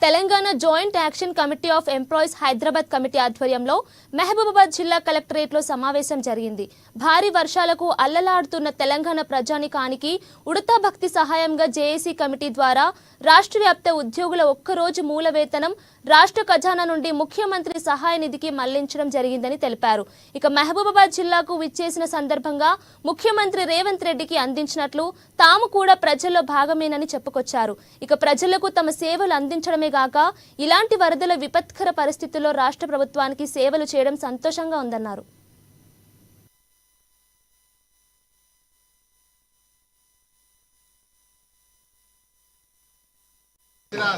Telangana joint action committee of employees Hyderabad committee ఆధ్వర్యంలో మహబూబాబాద్ జిల్లా కలెక్టరేట్లో సమావేశం జరిగింది. భారీ వర్షాలకు అల్లలాడుతున్న తెలంగాణ ప్రజానికానికి ఉడతా భక్తి సహాయంగా జేఏసీ కమిటీ ద్వారా రాష్ట్ర వ్యాప్త ఉద్యోగుల ఒక్కరోజు మూల వేతనం రాష్ట్ర ఖజానా నుండి ముఖ్యమంత్రి సహాయ నిధికి మళ్లించడం జరిగిందని తెలిపారు. ఇక మహబూబాబాద్ జిల్లాకు విచ్చేసిన సందర్భంగా ముఖ్యమంత్రి రేవంత్ రెడ్డికి అందించినట్లు తాము కూడా ప్రజల్లో భాగమేనని చెప్పుకొచ్చారు. ఇక ప్రజలకు తమ సేవలు అందించడమే గాక ఇలాంటి వరదల విపత్కర పరిస్థితుల్లో రాష్ట్ర ప్రభుత్వానికి సేవలు చేయడం సంతోషంగా ఉందన్నారు.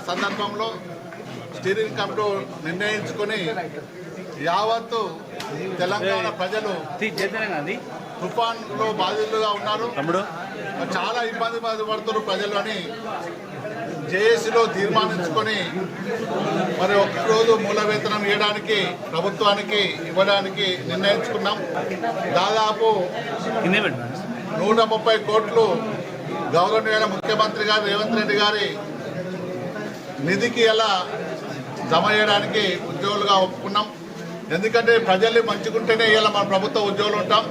సందర్భంలో స్టీరింగ్ కమిటీ నిర్ణయించుకుని యావత్తు తెలంగాణ ప్రజలు తుఫాన్లో బాధితులుగా ఉన్నారు, చాలా ఇబ్బంది పడుతున్నారు ప్రజలు అని జేఏసీలో తీర్మానించుకొని మరి ఒక్కరోజు మూల వేతనం ఇవ్వడానికి ప్రభుత్వానికి ఇవ్వడానికి నిర్ణయించుకున్నాం. దాదాపు 130 కోట్లు గౌరవనీయ ముఖ్యమంత్రి గారు రేవంత్ రెడ్డి గారి నిధికి ఎలా జమ చేయడానికి ఉద్యోగులుగా ఒప్పుకున్నాం. ఎందుకంటే ప్రజల్ని మంచుకుంటేనే ఇలా మన ప్రభుత్వ ఉద్యోగులు ఉంటాం.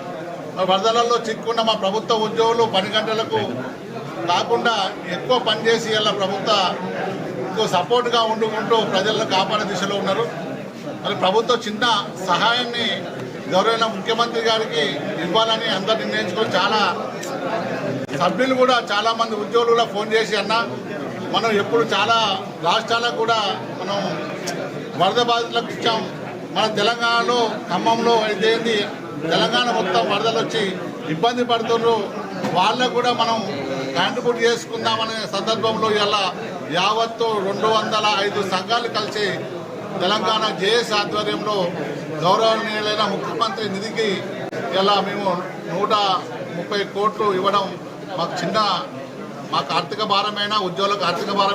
వరదలలో చిక్కున్న మా ప్రభుత్వ ఉద్యోగులు 10 గంటలకు కాకుండా ఎక్కువ పనిచేసి ఇలా ప్రభుత్వ సపోర్ట్గా ఉంటూ ప్రజలను కాపాడే దిశలో ఉన్నారు. మరి ప్రభుత్వం చిన్న సహాయాన్ని గౌరవైన ముఖ్యమంత్రి గారికి ఇవ్వాలని అందరు నిర్ణయించుకొని చాలా సభ్యులు కూడా చాలామంది ఉద్యోగులు కూడా ఫోన్ చేసి అన్న మనం ఎప్పుడు చాలా రాష్ట్రాలకు కూడా మనం వరద బాధితులకు ఇచ్చాం. మన తెలంగాణలో ఖమ్మంలో అయితే తెలంగాణ మొత్తం వరదలు వచ్చి ఇబ్బంది పడుతున్నారు, వాళ్ళకు కూడా మనం కాంట్రిబ్యూట్ చేసుకుందామనే సందర్భంలో ఇలా యావత్తు 205 సంఘాలు కలిసి తెలంగాణ జేఏసీ ఆధ్వర్యంలో గౌరవనీయులైన ముఖ్యమంత్రి నిధికి ఇలా మేము 130 కోట్లు ఇవ్వడం మాకు ఆర్థిక భారమైన ఉద్యోగులకు ఆర్థిక భారం